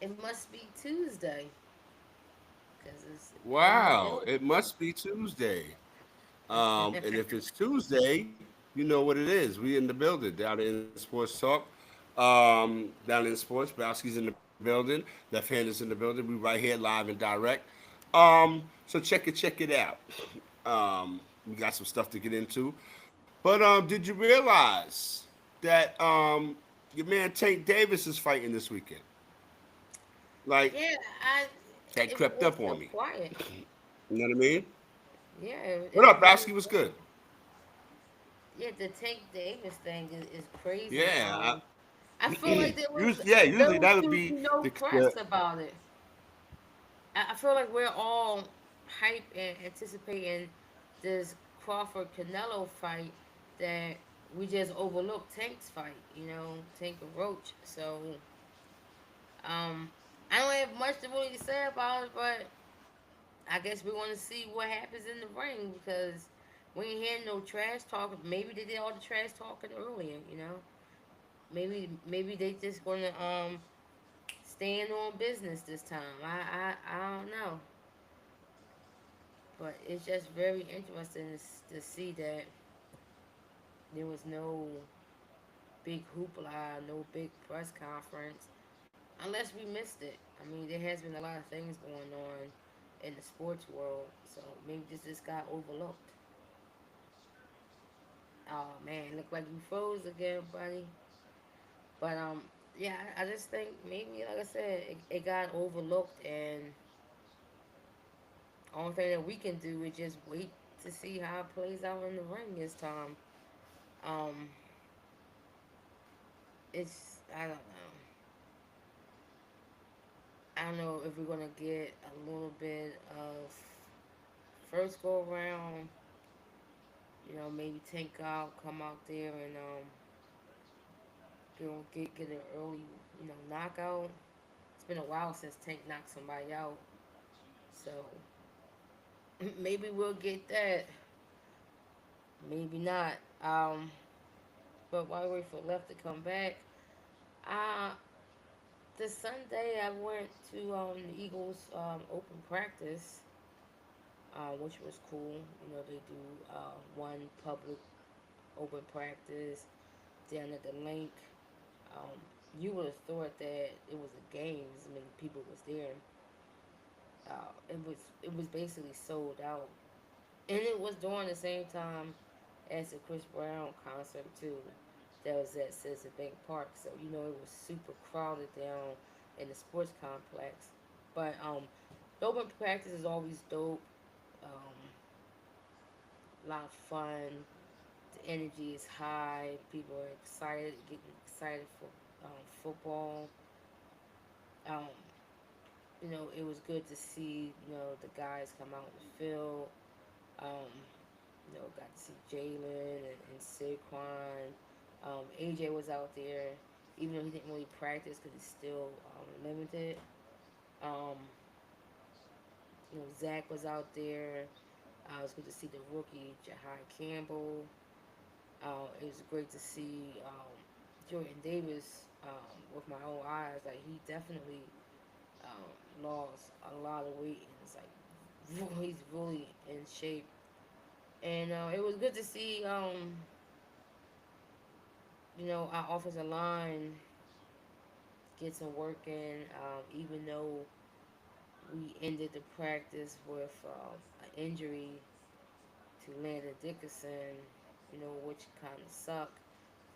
It must be Tuesday because it's in the Wow, building. it must be Tuesday. And if it's Tuesday, you know what it is. We in the building down in Sports Talk. Down in Sports, Bowski's in the building. Left hand is in the building. We right here live and direct. So check it out. We got some stuff to get into. But did you realize that your man Tank Davis is fighting this weekend? Like Yeah, I. that It crept was up so on me. quiet. You know what I mean? Yeah, What it up, really Bowski? Was was. good? Yeah, the Tank Davis thing is crazy. Yeah. I feel like there Usually was that would too be no the press about it. I feel like we're all hype and anticipating this Crawford Canelo fight that we just overlooked Tank's fight. Tank and Roach. So um, I don't have much to really say about it, but I guess we want to see what happens in the ring because we ain't hearing no trash talk. Maybe they did all the trash talking earlier. Maybe they just gonna stand on business this time. I don't know, but it's just very interesting to see that there was no big hoopla, no big press conference, unless we missed it. I mean, there has been a lot of things going on in the sports world, so maybe this just got overlooked. Oh man, look like you froze again, buddy. But yeah, I just think maybe, like I said, it got overlooked, and only thing that we can do is just wait to see how it plays out in the ring this time. Um, I don't know. I don't know if we're gonna get a little bit of first go around. Maybe Tank out, come out there and get an early knockout. It's been a while since Tank knocked somebody out, so maybe we'll get that. Maybe not. But while we wait for left to come back, uh, this Sunday I went to the Eagles open practice, which was cool. They do one public open practice down at the link. Um, you would have thought that it was a game. As many people was there. It was basically sold out, and it was during the same time as the Chris Brown concert too. That was at Citizen Bank Park, so it was super crowded down in the sports complex. But the open practice is always dope. A lot of fun. The energy is high. People are excited, getting excited for football. Um, it was good to see the guys come out in the field. Um, got to see Jalen and Saquon. AJ was out there, even though he didn't really practice because he's still limited. Um, Zach was out there. I was good to see the rookie Jahai Campbell. It was great to see Jordan Davis with my own eyes. Like he definitely lost a lot of weight and it's like he's really in shape. And it was good to see our offensive line get some work in, even though we ended the practice with an injury to Landon Dickerson, which kind of sucked,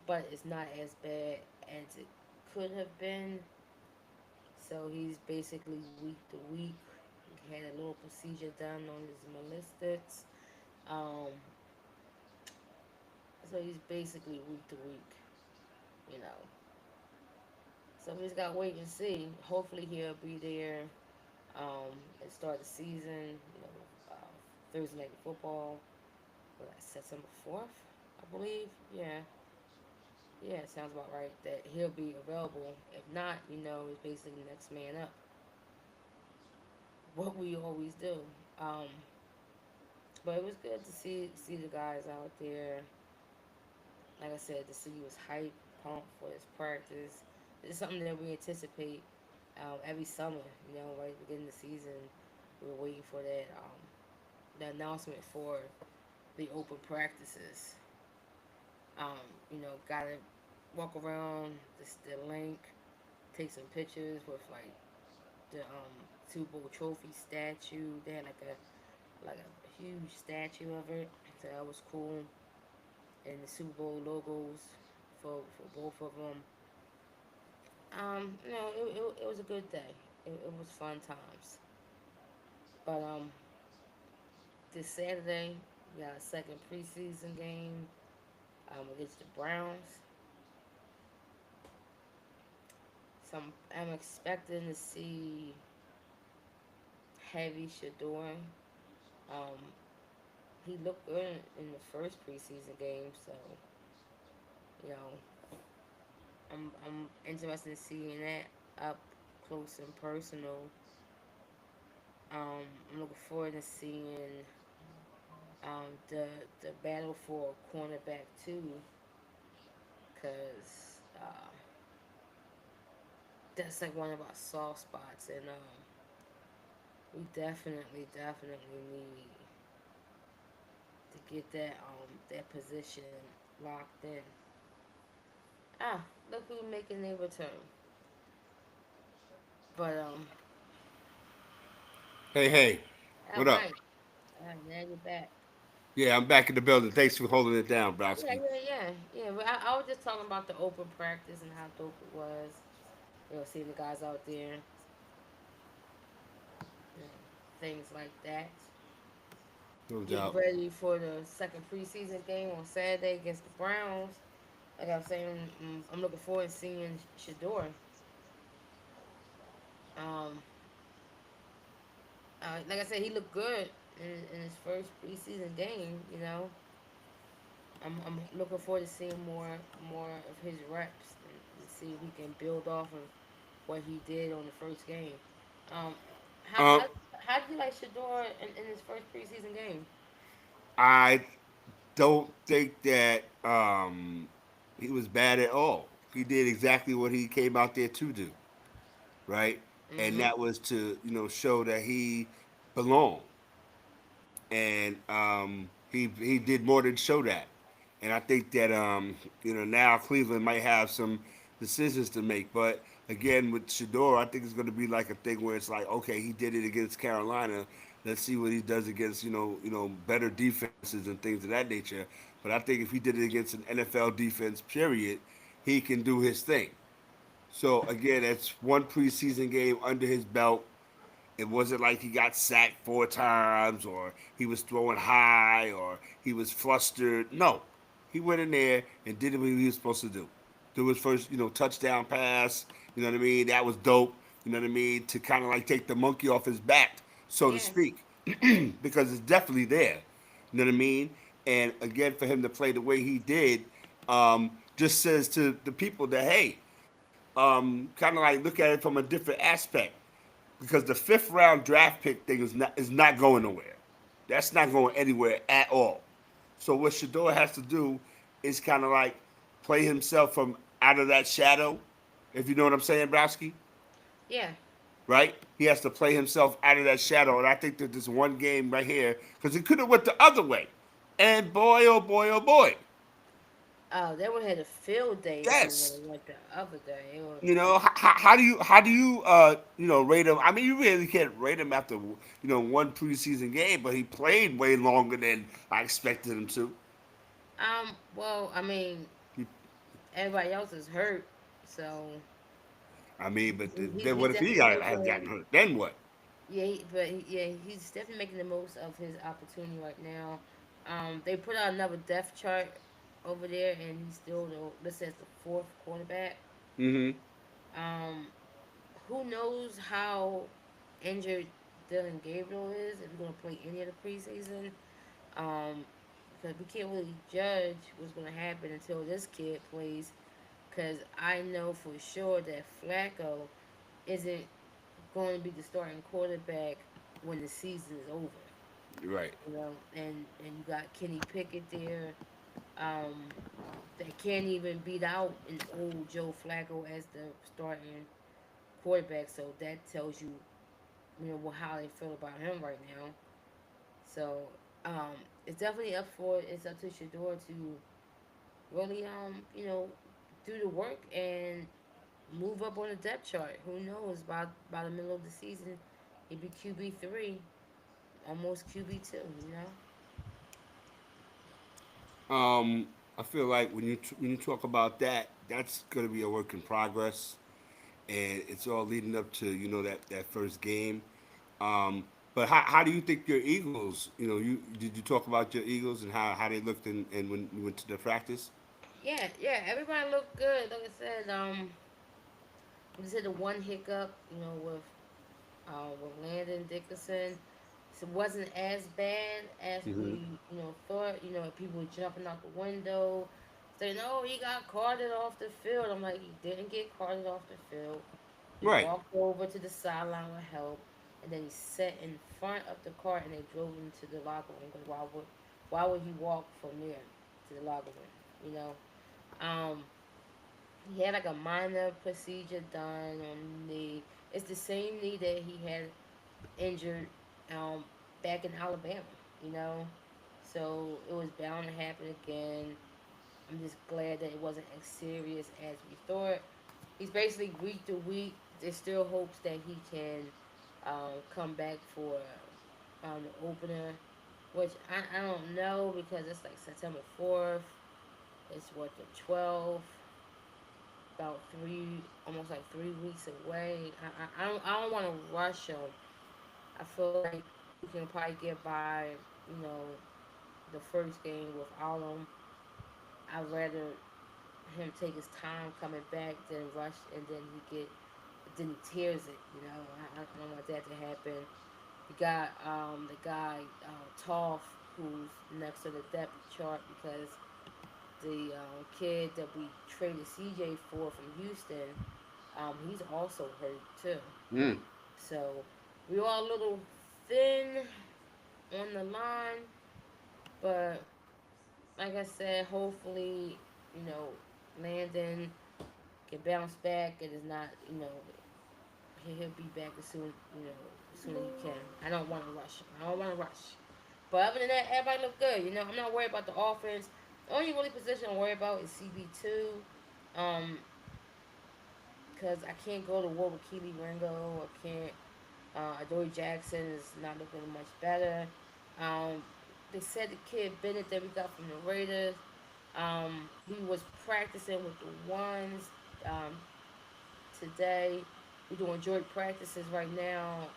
but it's not as bad as it could have been. So he's basically week to week. He had a little procedure done on his meniscus. Um, so he's basically week to week, you know. So we just got to wait and see. Hopefully he'll be there and start the season. Thursday night football. September 4th, I believe. Yeah, it sounds about right. That he'll be available. If not, it's basically next man up. What we always do. Um, but it was good to see the guys out there. Like I said, the city was hype, pumped for his practice. It's something that we anticipate every summer. Right at the beginning of the season, we were waiting for the announcement for the open practices. Um, gotta walk around the link, take some pictures with like the Super Bowl trophy statue. They had like a huge statue of it, so that was cool. And the Super Bowl logos for both of them. It was a good day. It was fun times. But this Saturday we got a second preseason game against the Browns. So I'm expecting to see Heavy Shador. Um, he looked good in the first preseason game, so you know I'm interested in seeing that up close and personal. I'm looking forward to seeing the battle for cornerback too, cause that's like one of our soft spots, and we definitely need to get that position locked in. Ah, look who's making their return. But Hey, hey, all what up? right, now you're back. Yeah, I'm back in the building. Thanks for holding it down, Yeah, Browski. yeah, yeah, yeah. But I was just talking about the open practice and how dope it was. Seeing the guys out there, you know, things like that. No Getting doubt. ready for the second preseason game on Saturday against the Browns. Like I was saying, I'm looking forward to seeing Shador. Um, like I said, he looked good in his first preseason game. I'm looking forward to seeing more of his reps and see if we can build off of what he did on the first game. Um, how Um, how how did you like Shador in his first preseason game? I don't think that he was bad at all. He did exactly what he came out there to do, right? And Mm-hmm. that was to show that he belonged, and he did more than show that. And I think that now Cleveland might have some decisions to make. But again, with Shador, I think it's going to be like a thing where it's like, okay, he did it against Carolina. Let's see what he does against better defenses and things of that nature. But I think if he did it against an NFL defense, period, he can do his thing. So again, it's one preseason game under his belt. It wasn't like he got sacked 4 times or he was throwing high or he was flustered. No, he went in there and did what he was supposed to do. Do his first, touchdown pass. You know what I mean? That was dope. You know what I mean? To kind of like take the monkey off his back, so to Yeah, speak, because it's definitely there. You know what I mean? And again, for him to play the way he did, just says to the people that hey, kind of like look at it from a different aspect because the fifth round draft pick thing is not going nowhere. That's not going anywhere at all. So what Shador has to do is kind of like play himself from out of that shadow, if you know what I'm saying, Browski. yeah. Right? He has to play himself out of that shadow, and I think that this one game right here, because it could have went the other way, and boy, oh boy, oh boy, Oh, they would have had a field day if it would yes. have went the other day. How do you rate him? I mean, you really can't rate him after one preseason game, but he played way longer than I expected him to. Well, I mean, He, everybody else is hurt, so I mean, but then he's what if he definitely had making. gotten hurt? Then what? Yeah, yeah, he's definitely making the most of his opportunity right now. They put out another depth chart over there, and he's still listed as the fourth quarterback. Mm-hmm. Um, who knows how injured Dylan Gabriel is? If he's gonna play any of the preseason, um, because we can't really judge what's gonna happen until this kid plays. Because I know for sure that Flacco isn't going to be the starting quarterback when the season is over. Right. And you got Kenny Pickett there, um, that can't even beat out an old Joe Flacco as the starting quarterback. So that tells you, how they feel about him right now. So um, it's definitely it's up to Shador to really do the work and move up on the depth chart. Who knows? By the middle of the season, he'd be QB3, almost QB2. You know. I feel like when you talk about that, that's going to be a work in progress, and it's all leading up to that first game. But how do you think your Eagles? You did you talk about your Eagles and how they looked and when you went to the practice? Yeah, yeah. Everybody looked good. Like I said, we just had the one hiccup, with Landon Dickerson. So it wasn't as bad as Hmm. we, thought. People were jumping out the window, saying, "Oh, he got carted off the field." I'm like, he didn't get carted off the field. He Right. walked over to the sideline with help, and then he sat in front of the car, and they drove him to the locker room. Because why would he walk from there to the locker room? You know. Um, he had like a minor procedure done on the knee. It's the same knee that he had injured um, back in Alabama, you know? So it was bound to happen again. I'm just glad that it wasn't as serious as we thought. He's basically week to week. There's still hopes that he can come back for the opener, which I don't know because it's like September 4th. It's what, the 12th, about almost like 3 weeks away. I don't want to rush him. I feel like we can probably get by, you know, the first game without him. I'd rather him take his time coming back than rush and then he tears it. I don't want that to happen. You got the guy Toff, who's next to the depth chart because the kid that we traded CJ for from Houston, he's also hurt too. Mm. So we are a little thin on the line, but like I said, hopefully, you know, Landon can bounce back and is not, he'll be back as soon as he can. I don't want to rush him. I don't want to rush. But other than that, everybody look good. I'm not worried about the offense. The only really position I'm worried about is CB2. Um, because I can't go to war with Keely Ringo. I can't. Adoree Jackson is not looking much better. Um, they said the kid Bennett that we got from the Raiders. He was practicing with the ones um, today. We're doing joint practices right now.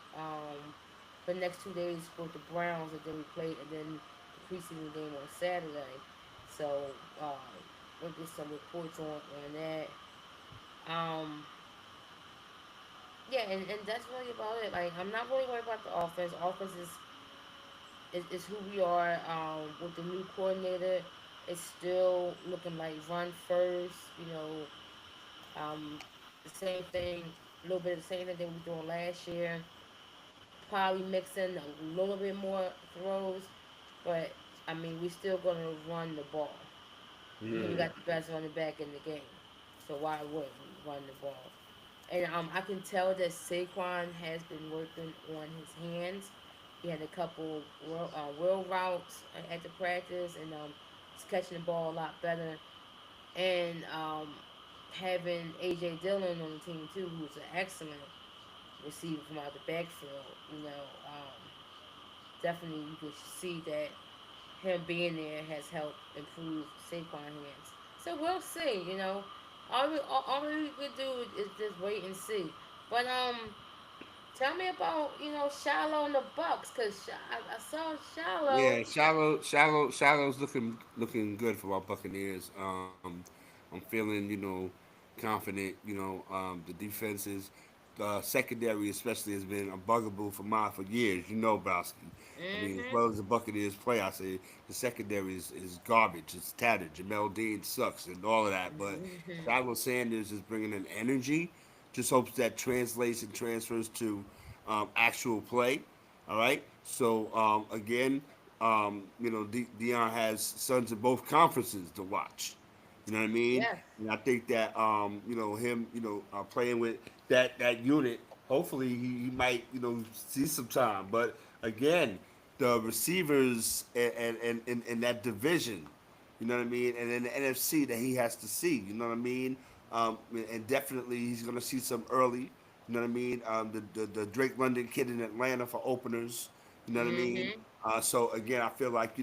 For the next 2 days with the Browns, and then we played, and then the preseason game on Saturday. So we'll get some reports on that. Um, yeah, and that's really about it. Like, I'm not really worried about the offense. Offense is who we are. With the new coordinator, it's still looking like run first. Um, the same thing, a little bit of the same thing that we were doing last year. Probably mixing a little bit more throws, but I mean, we still gonna run the ball. We got the best running back in the game, so why wouldn't we run the ball? And I can tell that Saquon has been working on his hands. He had a couple wheel routes at the practice, and he's catching the ball a lot better. And having AJ Dillon on the team too, who's an excellent receiver from out the backfield. Definitely you can see that him being there has helped improve Saquon hands. So we'll see. All we could do is just wait and see. But tell me about Shiloh and the Bucks, cause I saw Shiloh. Yeah, shallow's looking good for our Buccaneers. I'm feeling confident. The defenses, the secondary especially has been a bugaboo for mine for years. Browski. I mean, as Mhm. well as the Buccaneers play, I say the secondary is garbage. It's tattered. Jamel Dean sucks and all of that. But Mhm. Shiloh Sanders is bringing an energy. Just hopes that translates and transfers to actual play. All right. So again, Dion has sons in both conferences to watch. You know what I mean? Yes. And I think that him, playing with that unit. Hopefully, he might see some time. But again, the receivers and that division, you know what I mean, and in the NFC that he has to see, you know what I mean, and definitely he's gonna see some early. You know what I mean? The Drake London kid in Atlanta for openers. You know what I mean? Mm-hmm. So again, I feel like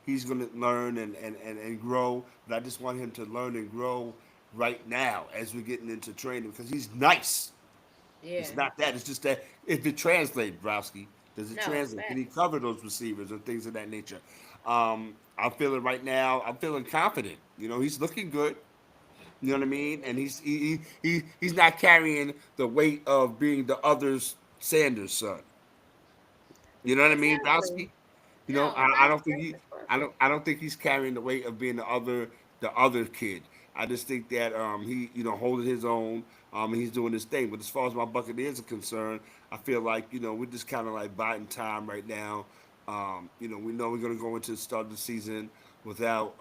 he's going to learn and grow, but I just want him to learn and grow right now as we're getting into training because he's nice. Yeah. It's not that. It's just that if it translates, Browski, does it No, translate? Can he facts. cover those receivers or things of that nature? I'm feeling right now. I'm feeling confident. He's looking good. You know what I mean? And he's not carrying the weight of being the other's Sanders son. You know what I mean, Exactly. Browski? No, I don't think that's I perfect. don't think he's carrying the weight of being the other kid. I just think that he holding his own, and he's doing his thing. But as far as my Buccaneers are concerned, I feel like we're just kind of like biding time right now. We know we're gonna go into the start of the season without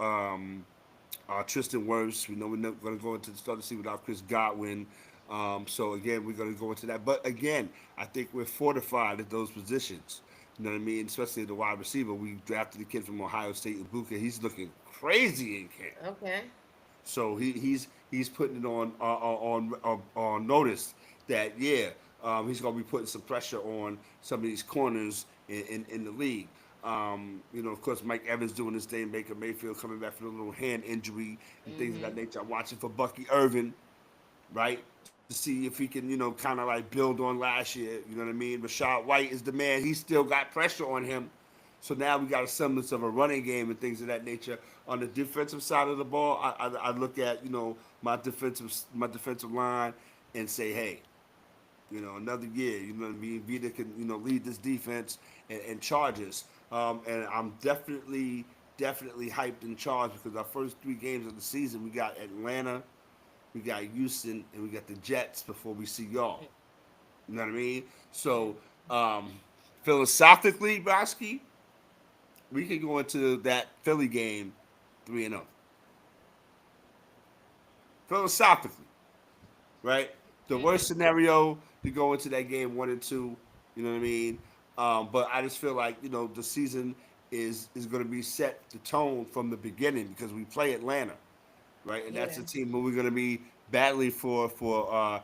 Tristan Wirfs. We know we're not going to go into the start of the season without Chris Godwin. So again, we're going to go into that. But again, I think we're fortified at those positions. You know what I mean? Especially the wide receiver. We drafted the kid from Ohio State, Ibuka. He's looking crazy in camp. Okay. So he's putting it on notice that he's gonna be putting some pressure on some of these corners in the league. Of course, Mike Evans doing his thing, Baker Mayfield coming back from a little hand injury and things of that Mm-hmm. nature. I'm watching for Bucky Irvin, right? To see if he can, kind of like build on last year. You know what I mean? Rashad White is the man. He still got pressure on him. So now we got a semblance of a running game and things of that nature. On the defensive side of the ball, I look at my defensive line and say, hey, another year. You know what I mean? Vita can lead this defense and charges. And I'm definitely hyped and charged because our first three games of the season we got Atlanta, we got Houston, and we got the Jets before we see y'all. You know what I mean? Yeah. So philosophically, Broski, we can go into that Philly game 3-0. Philosophically, right? The worst Mm-hmm. scenario to go into that game 1-2. You know what I mean? But I just feel like the season is going to be set the tone from the beginning because we play Atlanta, right? And that's Yeah. a team where we're going to be battling to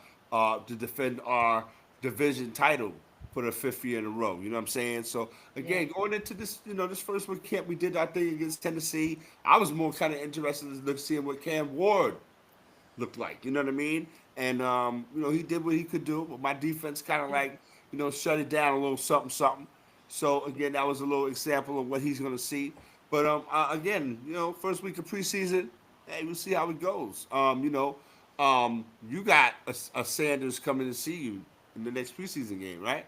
defend our division title for the fifth year in a row. You know what I'm saying? So Yeah. again, going into this first week camp, we did our thing against Tennessee. I was more kind of interested in seeing what Cam Ward looked like. You know what I mean? And he did what he could do, but my defense kind of like shut it down a little something something. So again, that was a little example of what he's going to see. But again, first week of preseason, hey, we'll see how it goes. You got a Sanders coming to see you in the next preseason game, right?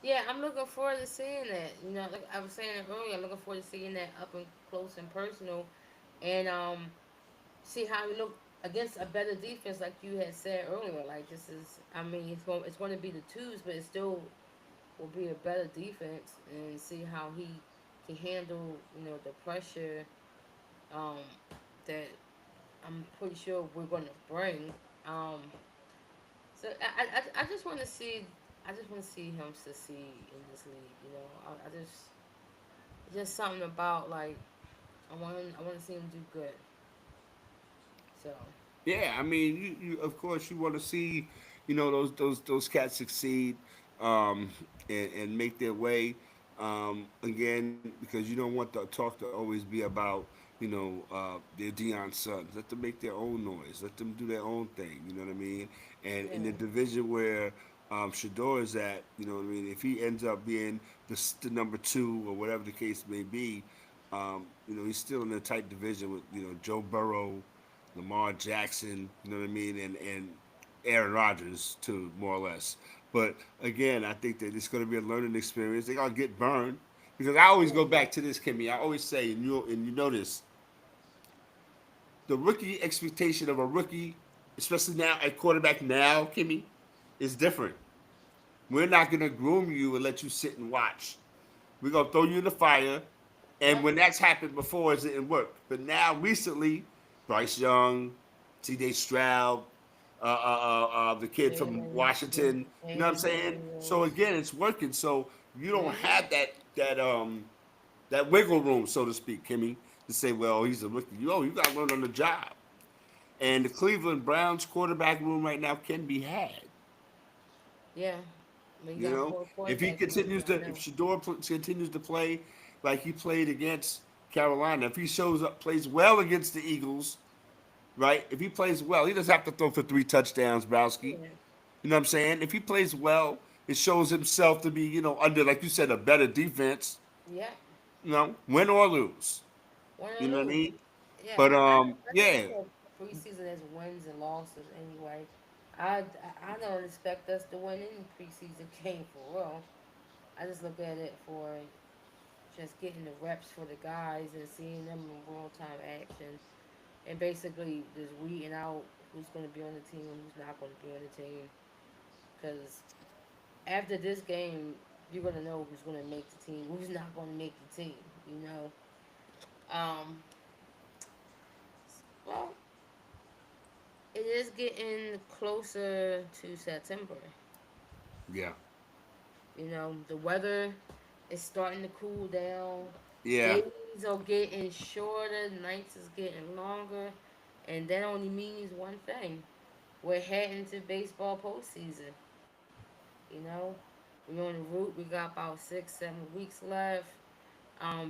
Yeah, I'm looking forward to seeing that. Like I was saying it earlier, I'm looking forward to seeing that up and close and personal, and see how we look against a better defense, like you had said earlier. Like this is, I mean, it's going to be the twos, but it still will be a better defense, and see how he can handle the pressure um, that I'm pretty sure we're going to bring. Um, so I just want to see. I just want to see him succeed in this league. I just something about like I want to see him do good. So Yeah, I mean, you of course you want to see, those cats succeed, and make their way. Again, because you don't want the talk to always be about, their Dion sons. Let them make their own noise. Let them do their own thing. You know what I mean? And yeah, in the division where Shador is at, you know what I mean. If he ends up being the number two or whatever the case may be, he's still in a tight division with Joe Burrow, Lamar Jackson, you know what I mean, and Aaron Rodgers too, more or less. But again, I think that it's going to be a learning experience. They're going to get burned because I always yeah, go back to this, Kimmy. I always say, and you know this, the rookie expectation of a rookie, especially now at quarterback now, Kimmy, is different. We're not going to groom you and let you sit and watch. We're going to throw you in the fire. And yep, when that's happened before, it didn't work. But now, recently, Bryce Young, C.J. Stroud, the kid from Jalen, yeah, Washington. You know what I'm Jalen saying? So Daniels. again, it's working. So you don't Mm-hmm. have that wiggle room, so to speak, Kimmy, to say, well, he's a rookie. You got to learn on the job. And the Cleveland Browns quarterback room right now can be had. Yeah, we You got know, four if he quarterbacks in the league continues to, right if now. continues to play like he played against Carolina, if he shows up, plays well against the Eagles, right? If he plays well, he doesn't have to throw for 3 touchdowns, Browski. Yeah, You know what I'm saying? If he plays well, it shows himself to be, under, like you said, a better defense. yeah, Win or lose. win You or know what I lose. mean? Yeah, But I just yeah, look at preseason as wins and losses anyway. I, I don't expect us to win any preseason game for real. I just look at it for just getting the reps for the guys and seeing them in real time action, and basically just weeding out who's going to be on the team and who's not going to be on the team. Because after this game, you're going to know who's going to make the team, who's not going to make the team. You know. Um. Well, it is getting closer to September. yeah, The weather is starting to cool down. yeah. Days are getting shorter, nights is getting longer, and that only means one thing. We're heading to baseball postseason. You know, we're on the route. We got about 6, 7 weeks left.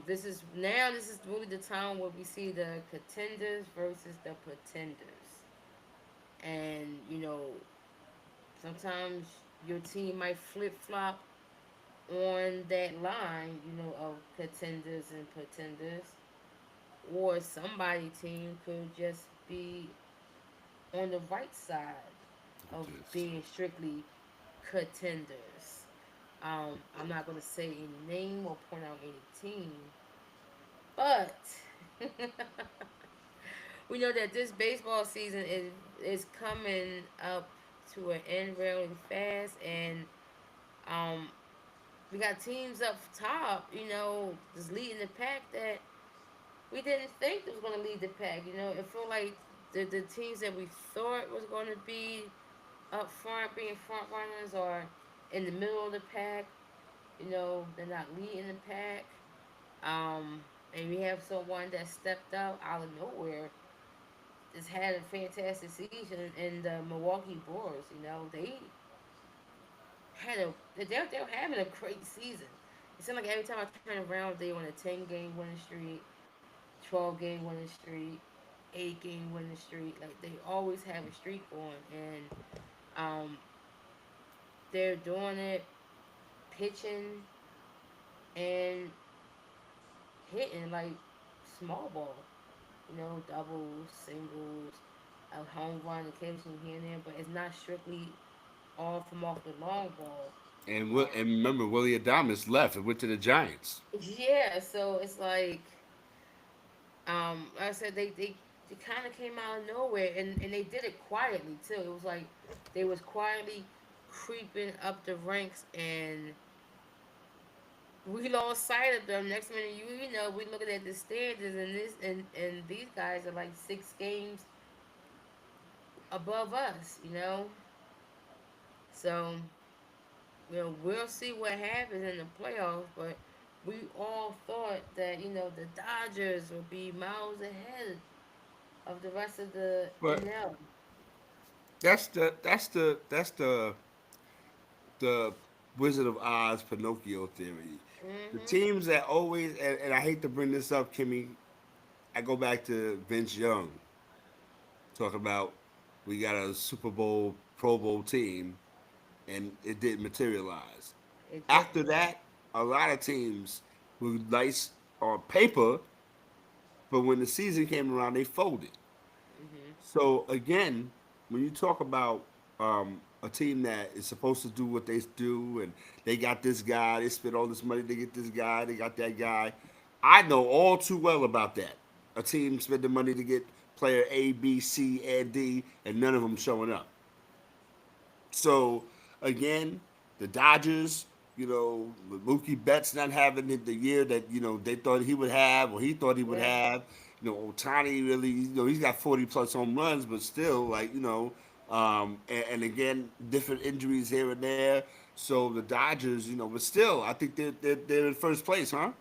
This is really the time where we see the contenders versus the pretenders. And sometimes your team might flip flop on that line, of contenders and pretenders, or somebody team could just be on the right side of Just- being strictly contenders. I'm not gonna say any name or point out any team, but we know that this baseball season is coming up to an end really fast, and um, we got teams up top, just leading the pack that we didn't think was going to lead the pack. It felt like the teams that we thought was going to be up front, being front runners, or in the middle of the pack. They're not leading the pack. And we have someone that stepped out of nowhere. Just had a fantastic season in the Milwaukee Brewers. They're having a great season. It seems like every time I turn around, they on a 10 game winning streak, 12 game winning streak, 8 game winning streak. Like they always have a streak going, and um, they're doing it, pitching and hitting like small ball. Doubles, singles, a home run occasionally here and there, but it's not strictly all from off the long ball. and remember, Willie Adamas left and went to the Giants. Yeah, so it's like I said, they kind of came out of nowhere, and they did it quietly too. It was like they was quietly creeping up the ranks, and we lost sight of them. Next minute, we looking at the standards, and these guys are like 6 games above us. So we'll see what happens in the playoffs, but we all thought that the Dodgers would be miles ahead of the rest of the But NL. that's the Wizard of Oz Pinocchio theory. The Mhm. teams that always, and I hate to bring this up, Kimmy, I go back to Vince Young, talk about we got a Super Bowl, Pro Bowl team, and it didn't materialize. It After didn't. that, a lot of teams were nice on paper, but when the season came around, they folded. Mhm. So again, when you talk about a team that is supposed to do what they do, and they got this guy, they spent all this money to get this guy, they got that guy. I know all too well about that. A team spent the money to get player A, B, C, and D, and none of them showing up. So again, the Dodgers, with Mookie Betts not having the year that they thought he would have, or he thought he would Yeah. have. Otani really, he's got 40 plus home runs, but still, like And again, different injuries here and there. So the Dodgers, but still, I think they're in first place, huh?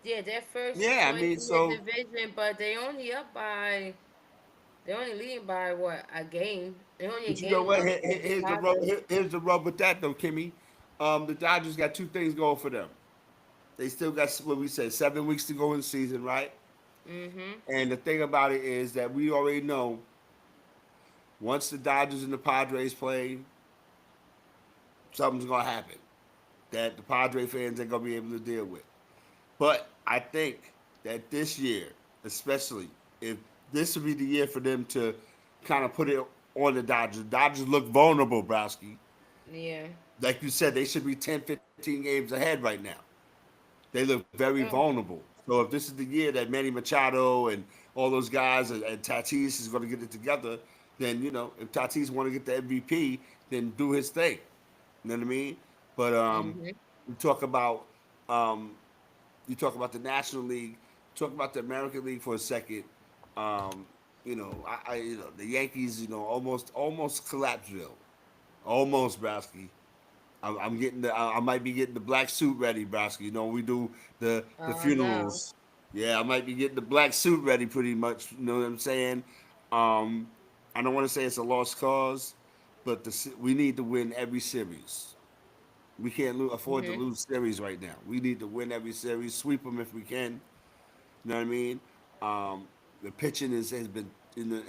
Yeah, they're first Yeah, I place mean, in their so division, but they're only leading by what, a game. They're only a but you know game what? up on the Here's the rub. Padres. Here's the rub with that though, Kimmy. The Dodgers got two things going for them. They still got what we said 7 weeks to go in the season, right? Mm-hmm. And the thing about it is that we already know once the Dodgers and the Padres play, something's gonna happen that the Padre fans ain't gonna be able to deal with. But I think that this year, especially, if this would be the year for them to kind of put it on the Dodgers. Dodgers look vulnerable, Browski. Yeah. Like you said, they should be 10, 15 games ahead right now. They look very Oh. vulnerable. So if this is the year that Manny Machado and all those guys and Tatis is going to get it together, then if Tatis want to get the MVP, then do his thing. You know what I mean? But Mm-hmm. you talk about um, the National League, talk about the American League for a second. Um, the Yankees, almost collapsed, almost Browski. I'm getting I might be getting the black suit ready, Browski. We do the Oh no. funerals. Yeah, I might be getting the black suit ready, pretty much. You know what I'm saying? Um, I don't want to say it's a lost cause, but we need to win every series. We can't afford to Mm-hmm. lose series right now. We need to win every series, sweep them if we can. You know what I mean? The pitching has been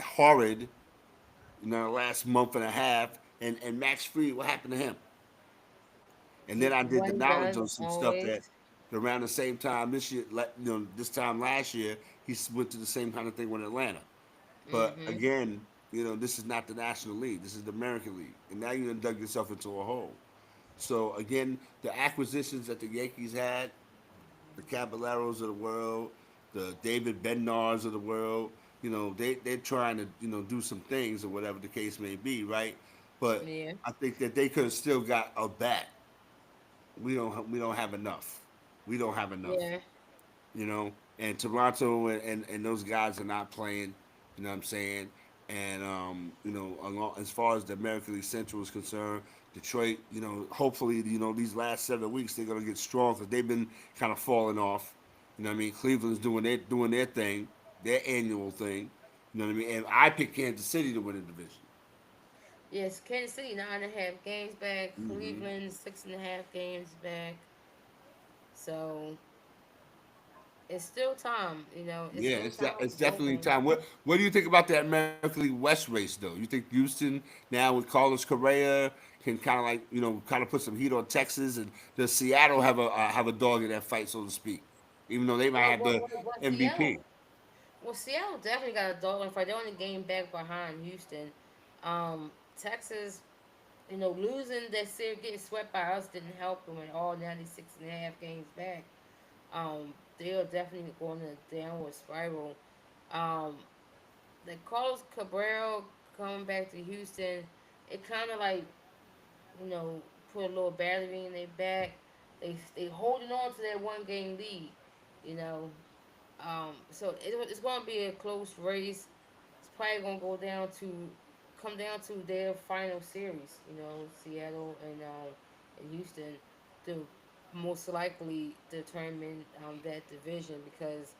horrid. The last month and a half, and Max Fried, what happened to him? And then I did the What he knowledge does on some stuff always. that around the same time this year, this time last year, he went to the same kind of thing with Atlanta. But Mm-hmm. again, this is not the National League. This is the American League, and now you done dug yourself into a hole. So again, the acquisitions that the Yankees had, the Caballeros of the world, the David Bednars of the world, they're trying to do some things or whatever the case may be, right? But Yeah. I think that they could have still got a bat. We don't have enough. We don't have enough. Yeah. And Toronto and those guys are not playing. You know what I'm saying? And as far as the American League Central is concerned, Detroit, hopefully, these last 7 weeks they're gonna get strong because they've been kind of falling off. You know what I mean? Cleveland's doing their thing, their annual thing. You know what I mean? And I picked Kansas City to win the division. Yes, Kansas City 9.5 games back. Hmm. Cleveland 6.5 games back. So it's still time. It's Yeah, still time it's for both of definitely them. time. What do you think about that American League West race though? You think Houston now with Carlos Correa can kind of like kind of put some heat on Texas, and does Seattle have a dog in that fight, so to speak? Even though they might Well, have well, the well, well MVP. Seattle. Well, Seattle definitely got a dog in the fight. They're only game back behind Houston. Texas, losing that series, getting swept by us didn't help them at all. Now they're 6.5 games back. They're definitely going in a downward spiral. Um, the Carlos Cabrera coming back to Houston, it kind of like you know put a little battery in their back. They holding on to that 1 game lead. You know, so it's going to be a close race. It's probably going to come down to their final series. Seattle and Houston to most likely determine that division because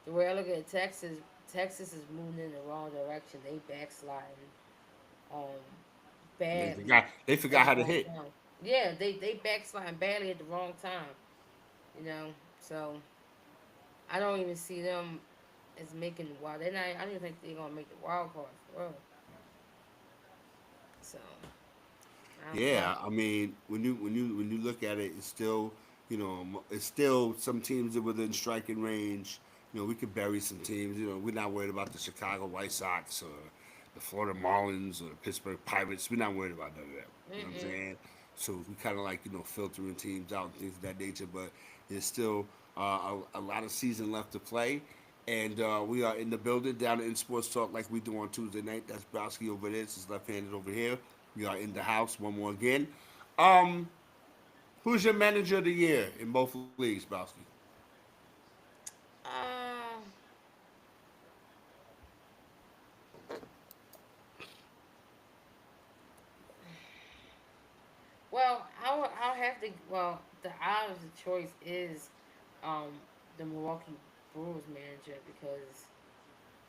the way I look at Texas is moving in the wrong direction. They backsliding um, They badly forgot they at forgot the how to wrong hit. time. Yeah, they backsliding badly at the wrong time. So I don't even see them as making the wild. They're not. I don't even think they're gonna make the wild card for real. So I don't know. Yeah, I mean, when you look at it, it's still it's still some teams that within striking range. We could bury some teams. We're not worried about the Chicago White Sox or the Florida Marlins or the Pittsburgh Pirates. We're not worried about none of that. You know what I'm Mm-mm. saying? So we kind of like filtering teams out and things of that nature. But there's still a lot of season left to play. And we are in the building down in Sports Talk like we do on Tuesday night. That's Browski over there. This is left-handed over here. We are in the house one more again. Um, who's your manager of the year in both leagues, Browski? Um, Well, I'll have to. Well, the obvious choice is um the Milwaukee Brewers manager because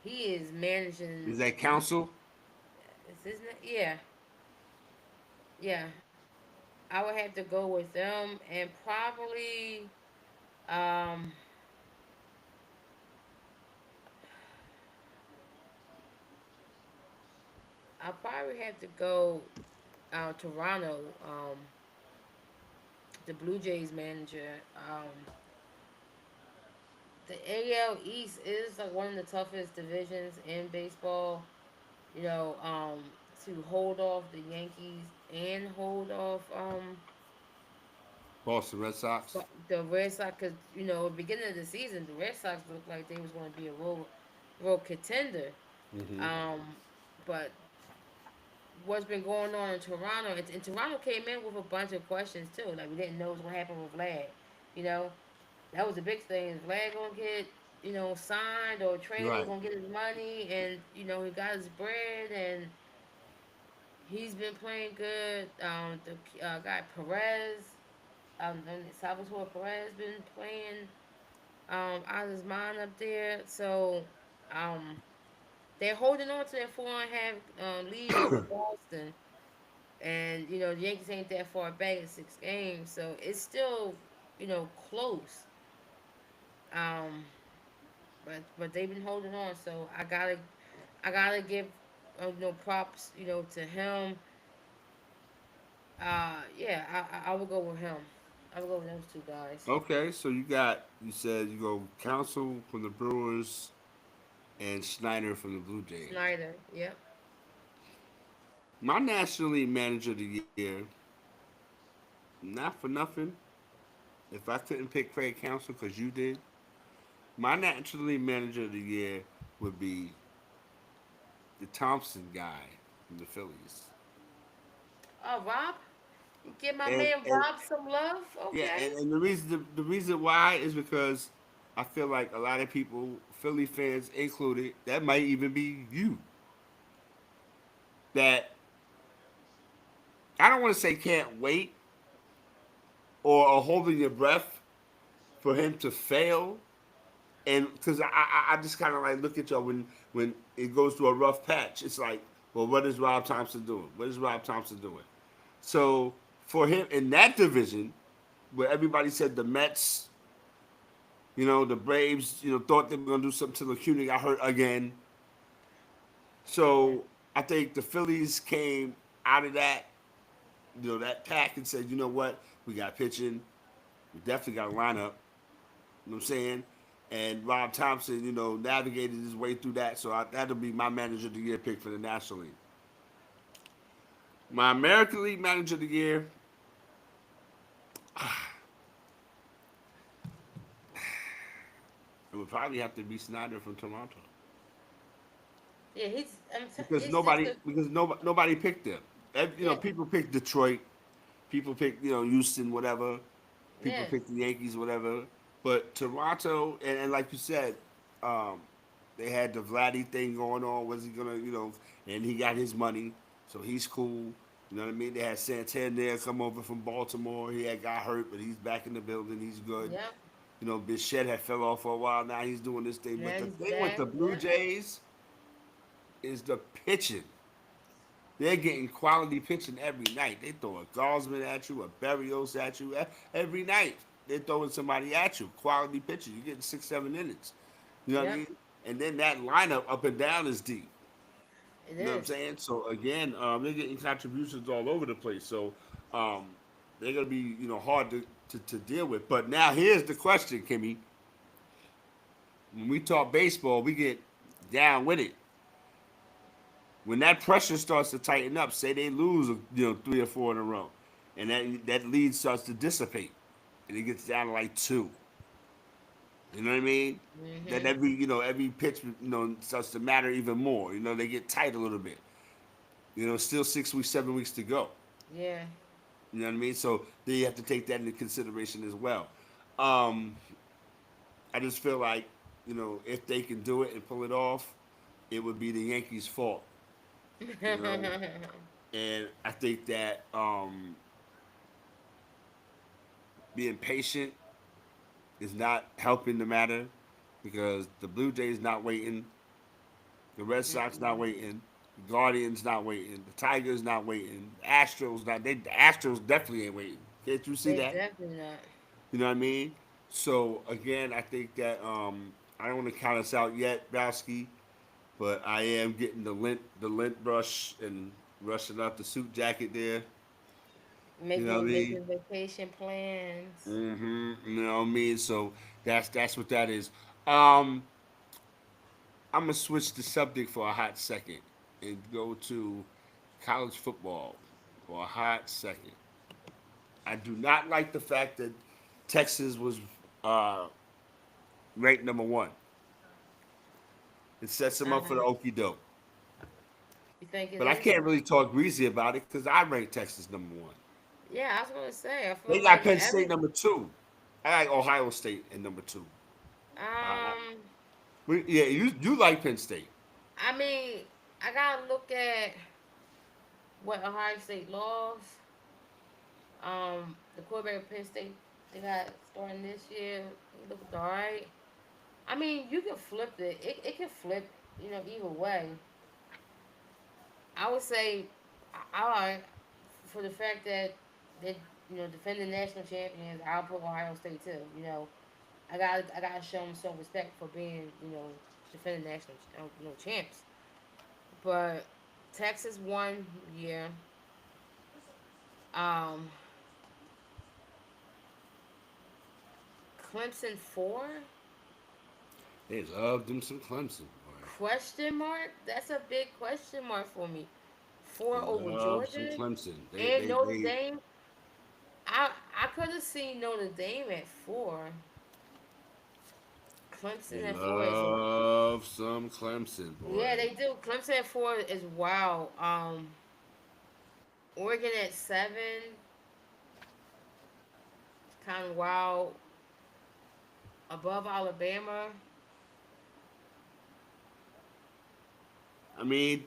he is managing. Is that council? Isn't it? Yeah, yeah. I would have to go with them and probably um I'll probably have to go Toronto. The Blue Jays manager. The AL East is like one of the toughest divisions in baseball. You know, to hold off the Yankees and hold off Boston Red Sox. the Red Sox, because beginning of the season, the Red Sox looked like they was going to be a real contender. Hmm. Um, but what's been going on in Toronto? And Toronto came in with a bunch of questions too. Like we didn't know what was going to happen with Vlad. You know, that was the big thing. Is Vlad gonna get signed or traded? Right. Gonna get his money, and he got his bread, and he's been playing good. The guy Perez, and Salvatore Perez been playing out of his mind up there. So um, they're holding on to their 4.5 lead over Boston, and the Yankees ain't that far back in 6 games, so it's still close. Um, but they've been holding on, so I gotta give props to him. Yeah, I would go with him. I would go with those two guys. Okay, so you said you go Council from the Brewers and Schneider from the Blue Jays. Snyder, yep. My National League Manager of the Year, not for nothing. If I couldn't pick Craig Council because you did, my National League Manager of the Year would be the Thompson guy from the Phillies. Rob, you give my And man and Rob some love, yeah, okay? and the reason why is because I feel like a lot of people, Philly fans included, that might even be you, that I don't want to say can't wait or are holding your breath for him to fail. And because I just kind of like look at y'all when it goes through a rough patch, it's like, well, what is Rob Thompson doing? What is Rob Thompson doing? So for him in that division, where everybody said the Mets, the Braves, thought they were gonna do something till Acuna got hurt again. Yeah, So I think the Phillies came out of that, that pack and said, you know what, we got pitching, we definitely got a lineup. You know what I'm saying? And Rob Thompson, navigated his way through that. So that'll be my manager of the year pick for the National League. My American League manager of the year, it would probably have to be Snyder from Toronto yeah. because He's just a nobody picked them. yeah, People picked Detroit, people picked Houston, whatever. People yeah, picked the Yankees, whatever. But Toronto, and like you said, um, they had the Vladdy thing going on. Was he gonna, and he got his money, so he's cool. You know what I mean? They had Santander come over from Baltimore. He had got hurt, but he's back in the building. He's good. yep. Bichette had fell off for a while. Now he's doing this thing. But Now the he's thing with back. the Blue Yep. Jays is the pitching. They're getting quality pitching every night. They throw a Gosman at you, a Berrios at you every night. They're throwing somebody at you. Quality pitching. You're getting 6, 7 innings. You know what I Yep. mean? And then that lineup up and down is deep. It You know what I'm is. saying? So again, they're getting contributions all over the place. So um, they're gonna be hard to deal with. But now here's the question, Kimmy. When we talk baseball, we get down with it. When that pressure starts to tighten up, say they lose, 3 or 4 in a row, and that lead starts to dissipate, and it gets down to like two. You know what I mean? That Mhm. every pitch starts to matter even more. They get tight a little bit. Still 6 weeks, 7 weeks to go. Yeah. You know what I mean? So they have to take that into consideration as well. Um, I just feel like if they can do it and pull it off, it would be the Yankees' fault. You know, and I think that being patient is not helping the matter because the Blue Jays not waiting, the Red Sox not Mm-mm. waiting, the Guardians not waiting, the Tigers not waiting, the Astros not. The Astros definitely ain't waiting. Can't you see They that? definitely not. You know what I mean? So again, I think that I don't want to count us out yet, Bowski, but I am getting the lint brush and rushing up the suit jacket there. You know what I mean? Making vacation plans. You know what I mean? So that's what that is. Um, I'm gonna switch the subject for a hot second and go to college football for a hot second. I do not like the fact that Texas was uh, ranked number one. It sets them up for the Uh-huh. okey doke. You think it But I is? can't really talk greasy about it because I ranked Texas number one. Yeah, I was gonna say. I They feel got like Penn State every number two. I like Ohio State in number two. Uh, um. yeah, you like Penn State. I mean, I gotta look at what Ohio State lost. The quarterback of Penn State they got starting this year. He looked alright. I mean, you can flip it. It can flip. Either way. I would say, I for the fact that they defending national champions. I'll put Ohio State too. I gotta show them some respect for being defending national champs. But Texas won year. Um, Clemson 4? They love them some Clemson, boy. Question mark? That's a big question mark for me. 4 They over love some Georgia Clemson. They and they Notre they Dame. I could have seen Notre Dame at 4. they Clemson at 4 is love some Clemson, yeah, boy. they do. Clemson at 4 is wow. Oregon at 7, kind of wild. Above Alabama. I mean,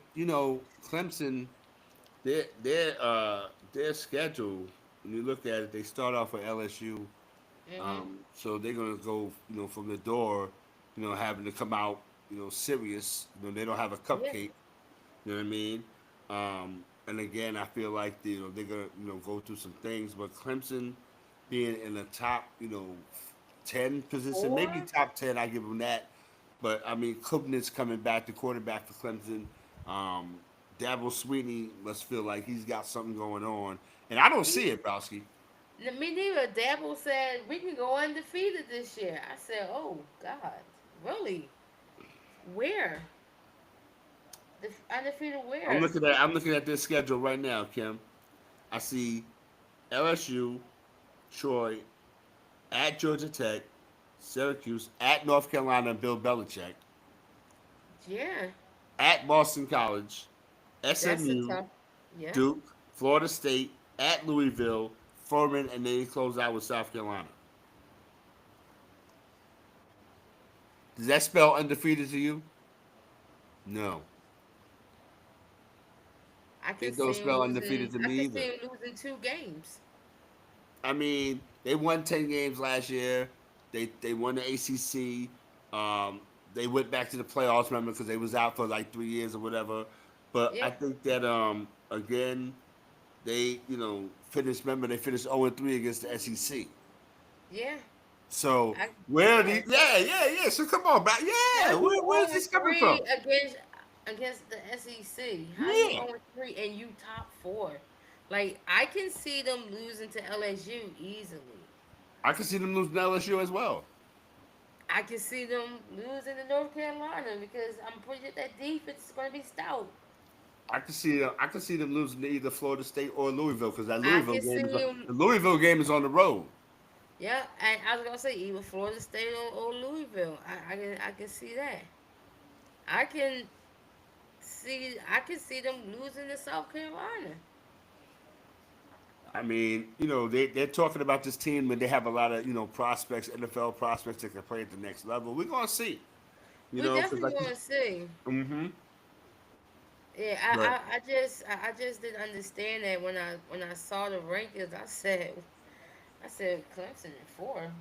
Clemson, their schedule. When you look at it, they start off with LSU. Mhm. So they're gonna go, from the door, having to come out, serious. They don't have a Yeah. cupcake. You know what I mean? And again, I feel like they're gonna, go through some things. But Clemson being in the top, 10 position, maybe 4? top 10, I give them that. But I mean, Klubnik's coming back, the quarterback for Clemson. Um, Dabo Sweeney must feel like he's got something going on, and I don't see He it, Browski. Me neither. Dabble said we can go undefeated this year. I said, "Oh God, really? Where? Undefeated I'm where? looking at I'm looking at this schedule right now, Kim. I see LSU, Troy, at Georgia Tech, Syracuse, at North Carolina and Bill Belichick, Yeah, at Boston College, that's a SMU, tough. Yeah, Duke, Florida State, at Louisville, Furman, and then he closed out with South Carolina. Does that spell undefeated to you? No. I can It don't see him spell losing. undefeated to I me can either. see him losing 2 games. I mean, they won 10 games last year. They won the ACC. Um, they went back to the playoffs, remember, because they was out for like 3 years or whatever. But I Yeah, think that again, they finished. Remember, they finished 0-3 against the SEC. yeah. So where are Yeah. these? Yeah, yeah, yeah. So come on, back. How Yeah, you where's 0 this and coming 3 from? against the SEC? How you Yeah, 0 and 3 and you top 4? Like I can see them losing to LSU easily. I can see them losing to LSU as well. I can see them losing to North Carolina because I'm pretty sure that defense is going to be stout. I can see them losing to either Florida State or Louisville because that I Louisville can game is on, see them, the Louisville game is on the road. yeah. And I was gonna say either Florida State or Louisville. I can see that. I can I can see them losing to South Carolina. I mean, they're talking about this team and they have a lot of prospects, NFL prospects that can play at the next level. We're gonna see, We because definitely like, want to see. mm-hmm. Yeah, But I just didn't understand that when I saw the rankings. I said, I said Clemson at 4.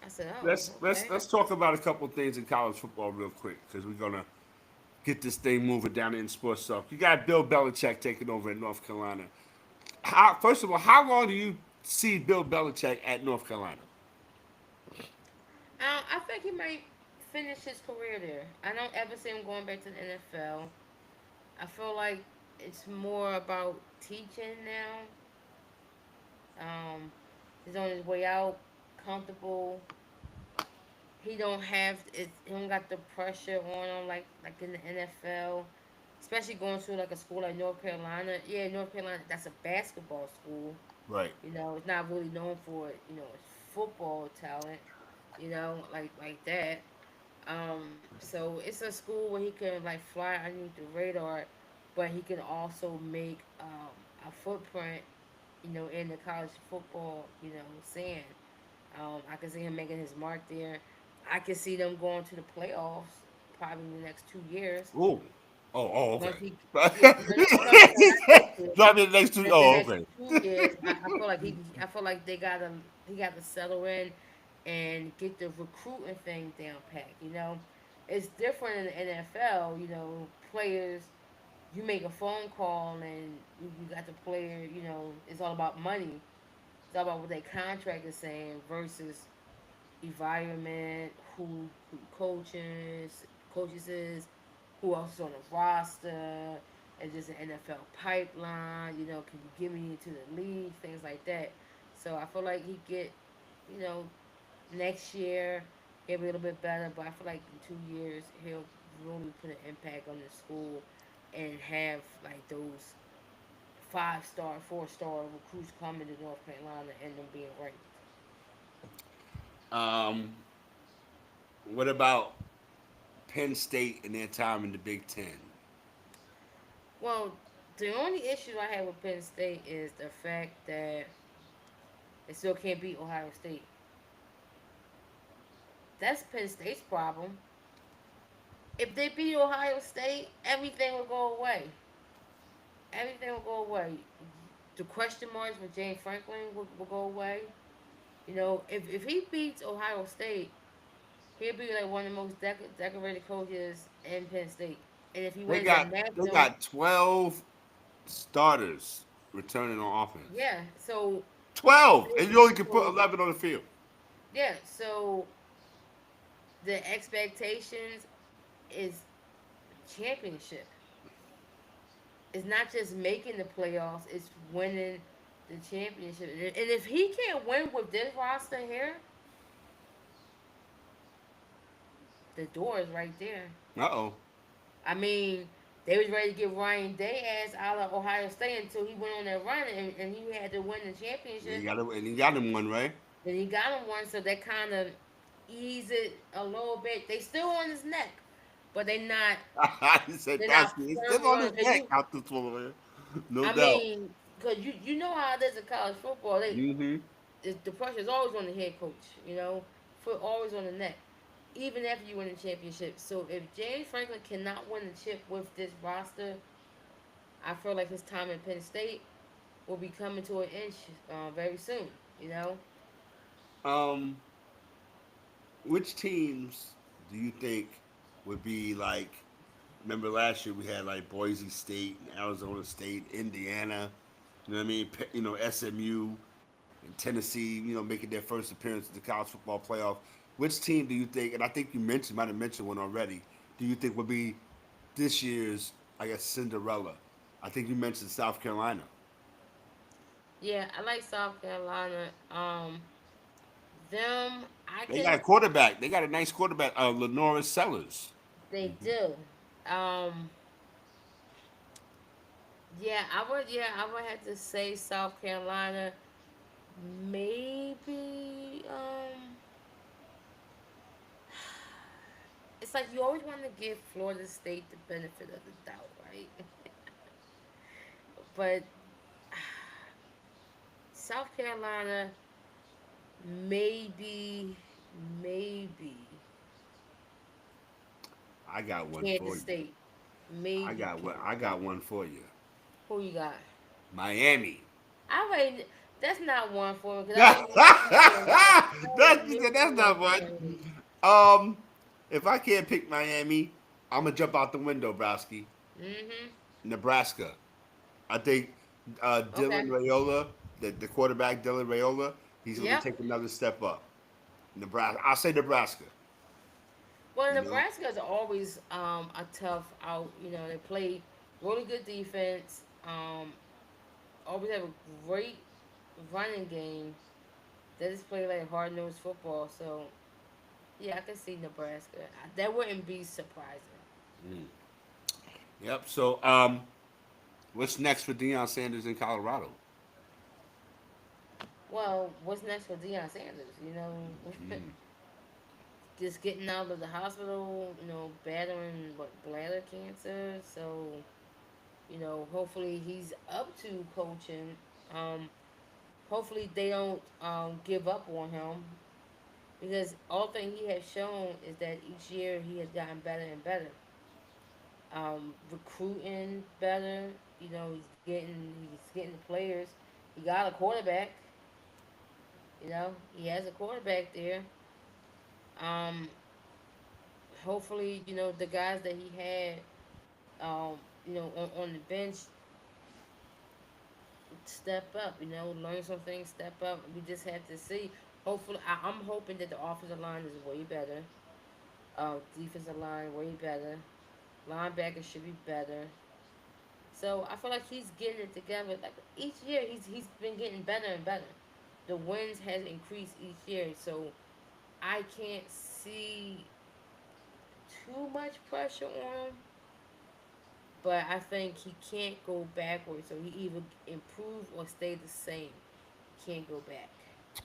I said, oh, Let's okay. let's talk about a couple of things in college football real quick because we're gonna get this thing moving down in sports talk. You got Bill Belichick taking over in North Carolina. First of all, how long do you see Bill Belichick at North Carolina? I think he might finish his career there. I don't ever see him going back to the NFL. I feel like it's more about teaching now. Um, he's on his way out, comfortable. He don't have it. He don't got the pressure on him like in the NFL. Especially going to like a school like North Carolina. Yeah, North Carolina. That's a basketball school. Right. It's not really known for its football talent. Like that. So it's a school where he can like fly underneath the radar, but he can also make a footprint, in the college football, scene. I can see him making his mark there. I can see them going to the playoffs probably in the next 2 years. Ooh. Okay. Once he, yeah, no, not this year. Drop me the next two. The Oh, next okay. 2 years, I feel like I feel like he got to settle in and get the recruiting thing down pat. It's different in the NFL. Players, you make a phone call and you got the player. It's all about money. It's all about what their contract is saying versus environment, who coaches is, who else is on the roster, is this an NFL pipeline? Can you get me into the league? Things like that. So I feel like he get, you know, next year he'll be a little bit better, but I feel like in 2 years he'll really put an impact on the school and have like those 5-star, 4-star recruits coming to North Carolina and them being ranked. Um, what about Penn State and their time in the Big Ten? Well, the only issue I have with Penn State is the fact that they still can't beat Ohio State. That's Penn State's problem. If they beat Ohio State, everything will go away. Everything will go away. The question marks with James Franklin will go away. If he beats Ohio State, he'll be like one of the most decorated coaches in Penn State. And if he They wins a got they national, got 12 starters returning on offense. yeah. So 12, and you only can put so 11 on the field. yeah. So the expectations is championship. It's not just making the playoffs; it's winning the championship. And if he can't win with this roster here, the door is right there. Uh oh. I mean, they was ready to get Ryan Day ass out of Ohio State until he went on that run and he had to win the championship. And he got him one, right? Then he got him one, so that kind of eased it a little bit. They still on his neck, but He said they're that's not he's still firmly on on his it. 'Cause neck out this one, man. No I doubt. mean, because you know how it is in college football. Mm-hmm. The pressure is always on the head coach. Foot always on the neck, even after you win the championship. So if James Franklin cannot win the chip with this roster, I feel like his time in Penn State will be coming to an end very soon. You know, Um, which teams do you think would be like? Remember last year we had like Boise State, Arizona State, Indiana. You know what I mean? SMU and Tennessee. Making their first appearance in the college football playoff. Which team do you think? And I think you might have mentioned one already. Do you think would be this year's, I guess, Cinderella? I think you mentioned South Carolina. yeah, I like South Carolina. Them I They got can a quarterback. They got a nice quarterback, Lenora Sellers. they do. Um, yeah, I would have to say South Carolina. Maybe it's like you always want to give Florida State the benefit of the doubt, right? But South Carolina, maybe, maybe I got one for Kansas you. State, maybe I Kansas got State. one for you. Who you got? Miami. I already That's not one for me because I that's already knew he was going. I already you knew said he that's was not one. going. Um, if I can't pick Miami, I'm gonna jump out the window, Browski. Mhm. Nebraska. I think Okay. Dylan Rayola, the quarterback Dylan Rayola, he's gonna Yep. take another step up. Nebraska. I'll say Nebraska. Well, You know. Nebraska is always a tough out. You know, they play really good defense. Always have a great running game. They just play like hard nosed football. So yeah, I can see Nebraska. That wouldn't be surprising. Yep. So what's next for Deion Sanders in Colorado? Well, what's next for Deion Sanders? You know, just getting out of the hospital. You know, battling what bladder cancer. So hopefully he's up to coaching. Um, Hopefully they don't give up on him because all thing he has shown is that each year he has gotten better and better. Recruiting better. He's getting the players. He got a quarterback. He has a quarterback there. Um, Hopefully the guys that he had on the bench step up. Learn some things, step up. We just have to see. Hopefully, I'm hoping that the offensive line is way better. Defensive line way better. Linebacker should be better. So I feel like he's getting it together. Like each year, he's been getting better and better. The wins has increased each year, so I can't see too much pressure on him. But I think he can't go backwards. So he either improve or stay the same. He can't go back.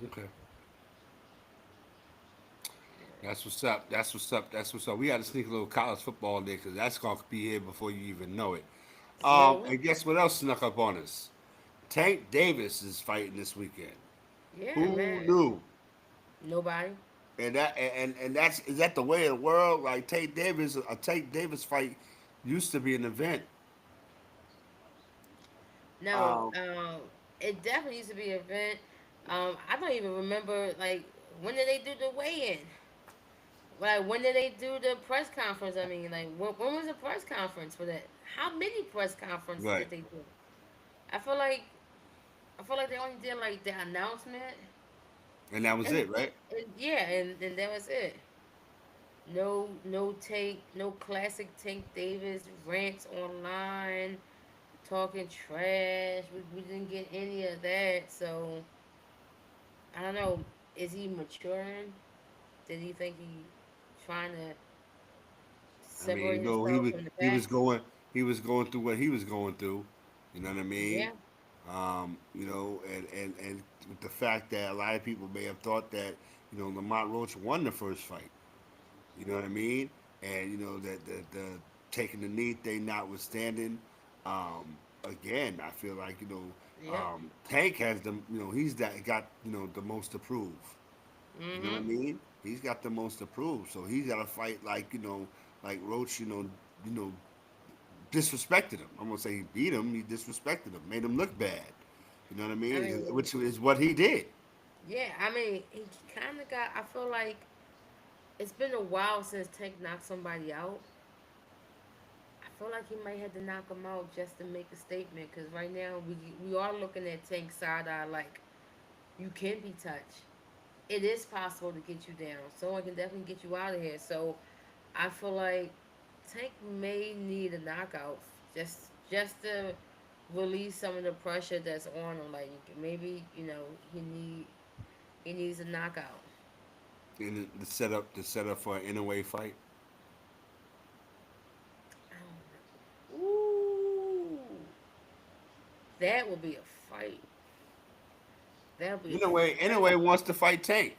Okay. That's what's up. That's what's up. That's what's up. We got to sneak a little college football in there because that's gonna be here before you even know it. Well, And guess what else snuck up on us? Tank Davis is fighting this weekend. yeah, Who man. knew? Nobody. And that's is that the way of the world? Like Tank Davis fight used to be an event. No, Um, it definitely used to be an event. I don't even remember like when did they do the weigh-in? Like when did they do the press conference? I mean, like when was the press conference for that? How many press conferences right. did they do? I feel like I feel like they only did like the announcement, And that was and, it, right? yeah, and that was it. No classic Tank Davis rants online, talking trash. We didn't get any of that. So I don't know. Is he maturing? Did he think he trying to I mean, separate himself from the he pack? was going he was going through what he was going through. You know what I mean? Yeah. And with the fact that a lot of people may have thought that Lamont Roach won the first fight. You know what I mean? And that the taking the knee thing notwithstanding, again, I feel like Yep. Tank has the he's that got the most to prove. You know what I Mhm. mean? He's got the most to prove, so he's got to fight like like Roach, you know, disrespected him. I'm gonna say he beat him. He disrespected him, made him look bad. You know what I I mean? mean, Which is what he did. yeah. I mean, he kind of got. I feel like it's been a while since Tank knocked somebody out. I feel like he might have to knock him out just to make a statement. Because right now we are looking at Tank side eye like you can be touched. It is possible to get you down. Someone can definitely get you out of here. So I feel like Tank may need a knockout just to release some of the pressure that's on him. Like maybe he needs a knockout. And the setup for an in-away fight. I don't know. Ooh, that would be a fight. That would be a fight. In-away wants to fight Tank.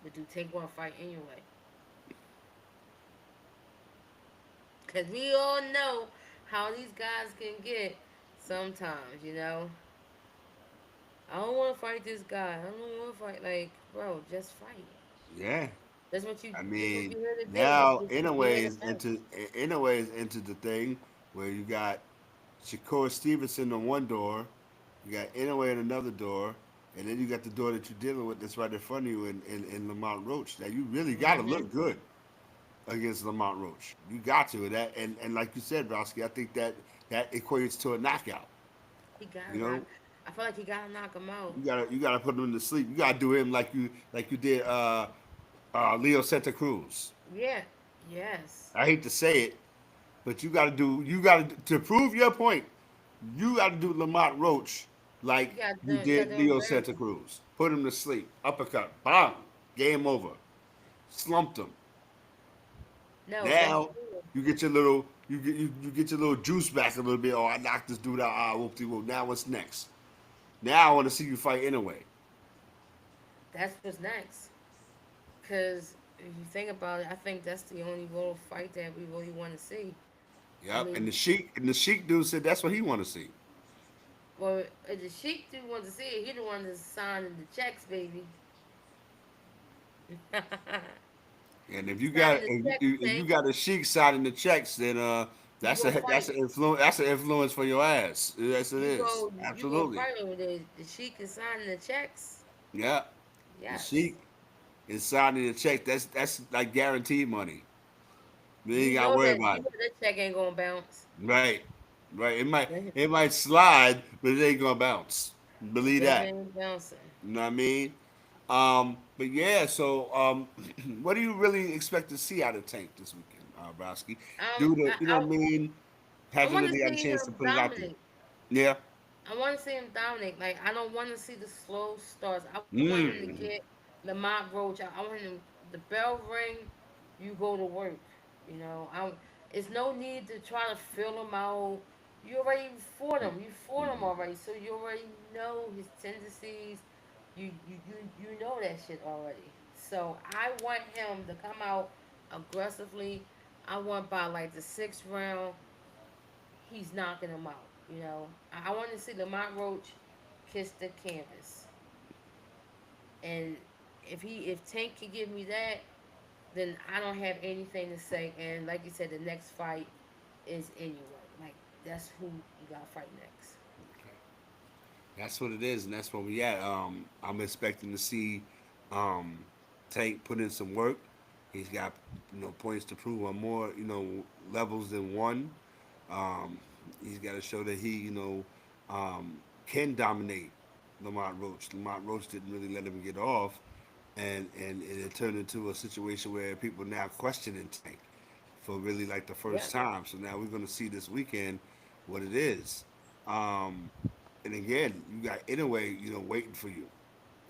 But do Tank want to fight anyway? Cause we all know how these guys can get sometimes. I don't want to fight this guy. I don't want to fight. Like, bro, just fight. Yeah. That's what you. I That's what mean, you here to do. That's now what you here to do. in a way is into the thing where you got Shakur Stevenson on one door You got Inouye at another door, and then you got the door that you're dealing with that's right in front of you in Lamont Roach. Now you really got to Hmm. look good against Lamont Roach. You got to and like you said, Browski, I think that equates to a knockout. He got You to knock. know, I feel like he got to knock him out. you gotta put him to sleep. You gotta do him like you did Leo Santa Cruz. Yeah. Yes. I hate to say it, but you gotta to prove your point. You gotta do Lamont Roach like you You got did to Leo embarrass Santa him. Cruz. Put him to sleep. Uppercut. Bam. Game over. Slumped him. No, that's Now true. you get your little juice back a little bit. Oh, I knocked this dude out. Ah, whoop de whoop. Now what's next? Now I want to see you fight anyway. That's what's next. Because if you think about it, I think that's the only real fight that we really want to see. I Yep. And mean, the Sheik dude said that's what he want to see. well, if the Sheik do want to see it, he the one that's signing the checks, baby. And if you got Signing the checks, if you Tank. got a Sheik signing the checks, then You gonna that's fight. an influence. That's an influence for your ass. Yes, it is. You gonna Absolutely. fight over there. The Sheik is signing the checks. Yeah. The Yes. Sheik is signing the check. That's like guaranteed money. You ain't You got to know worry that about you it. know that check ain't gonna bounce. Right. Right. That It might slide, but it ain't gonna bounce. Believe that that. ain't bouncing. You know what I mean? But yeah, so what do you really expect to see out of Tank this weekend, Browski? Do the you know what I mean? I Hasn't want to really had a see chance to him put it out there. dominate. Yeah. I want to see him dominate. Like I don't want to see the slow starts. I want him to get Mm. Lamont Roach. I want him. The bell ring. You go to work. You know. It's no need to try to fill him out. You already fought him. You fought him already, so you already know his tendencies. You know that shit already. So I want him to come out aggressively. I want by like the sixth round he's knocking them out. You know, I want to see Lamont Roach kiss the canvas, and if Tank can give me that, then I don't have anything to say. And like you said, the next fight is anyway. Like that's who you got to fight next. That's what it is, and that's where we at. I'm expecting to see um, Tank put in some work. He's got points to prove on more levels than one. Um, he's got to show that he can dominate Lamont Roach. Lamont Roach didn't really let him get off, and it turned into a situation where people now questioning Tank for really like the Yeah, first time. So now we're going to see this weekend what it is. Um, and again, you got Inouye, waiting for you.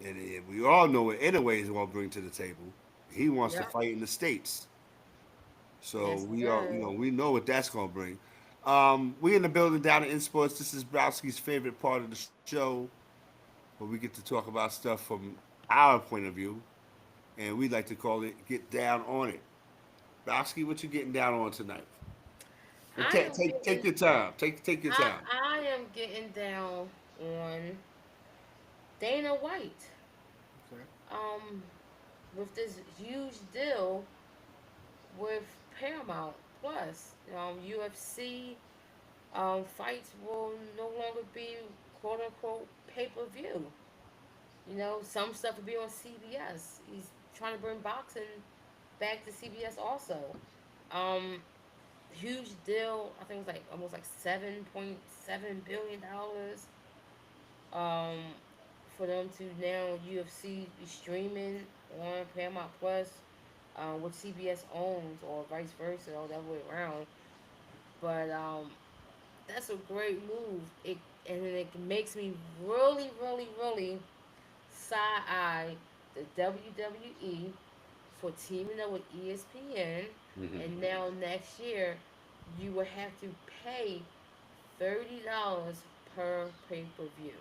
And we all know what Inouye is going to bring to the table. He wants to yeah. fight in the states. So Yes, we are, sir. we know what that's going to bring. We in the building down at Sports. This is Browski's favorite part of the show, where we get to talk about stuff from our point of view, and we like to call it "Get Down on It." Browski, what you getting down on tonight? And I am take getting. your time. Take your time. I am getting down on Dana White. Okay. Um, with this huge deal with Paramount Plus. UFC fights will no longer be quote unquote pay per view. You know, some stuff will be on CBS. He's trying to bring boxing back to CBS also. Um, Huge deal. I think it was like almost like $7.7 billion. Um, for them to now UFC be streaming on Paramount Plus, which CBS owns, or vice versa, or that way around. But that's a great move. It makes me really, really, really side eye the WWE for teaming up with ESPN, and now next year you will have to pay $30 per pay per view.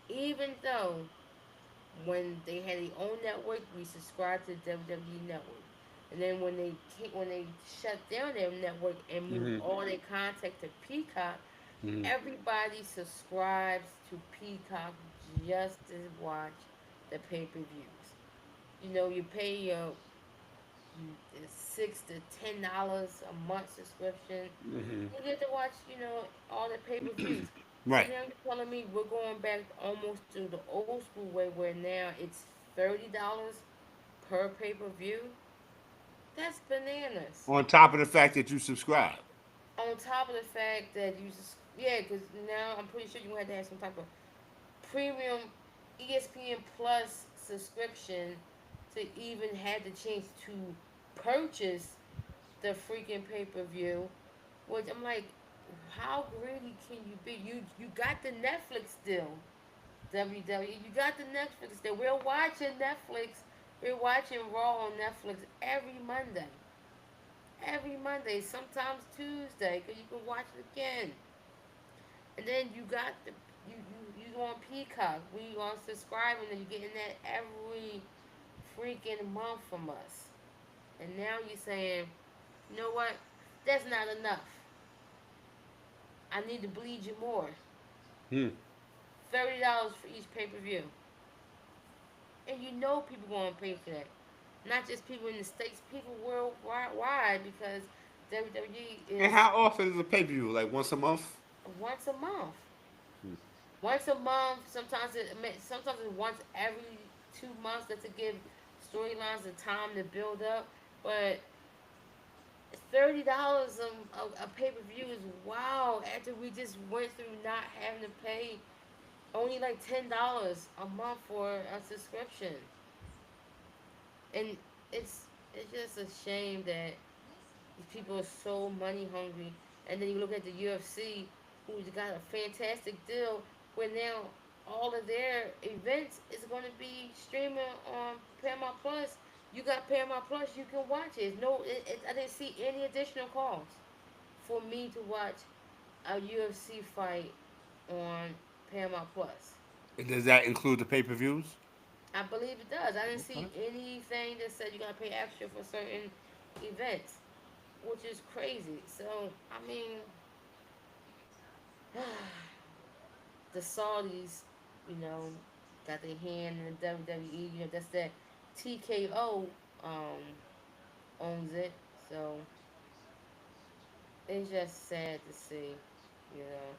Even though when they had their own network, we subscribed to the WWE network. And then when they shut down their network and moved all their content to Peacock, everybody subscribes to Peacock just to watch the pay per views. You know, you pay your $6 to $10 a month subscription. You get to watch, all the pay per views. So Right. now you're telling me we're going back almost to the old school way where now it's $30 per pay per view? That's bananas. On top of the fact that you subscribe. On top of the fact that you just, yeah, because now I'm pretty sure you had to have some type of premium ESPN Plus subscription to even have the chance to purchase the freaking pay per view. Which I'm like, how greedy can you be? You got the Netflix deal, WWE. You got the Netflix deal. We're watching Netflix. We're watching Raw on Netflix every Monday. Every Monday, sometimes Tuesday, because you can watch it again. And then you got you on Peacock. We on subscribing and you're getting that every freaking month from us. And now you're saying, you know what? That's not enough. I need to bleed you more. Hmm. $30 for each pay per view. And you know people gonna pay for that. Not just people in the States, people worldwide because WWE And is how often is a pay per view? Like once a month? once a month. Once a month. Sometimes it's once every 2 months. That's to give storylines the time to build up. But $30 a pay per view is wow. After we just went through not having to pay only like $10 a month for a subscription, and it's just a shame that these people are so money hungry. And then you look at the UFC, who's got a fantastic deal where now all of their events is going to be streaming on Paramount Plus. You got Paramount Plus, you can watch it. I didn't see any additional cost for me to watch a UFC fight on Paramount Plus. And does that include the pay per views? I believe it does. I didn't Okay. see anything that said you gotta pay extra for certain events, which is crazy. So I mean, the Saudis, you know, got their hand in the WWE. You know, that's that TKO owns it. So it's just sad to see, you know.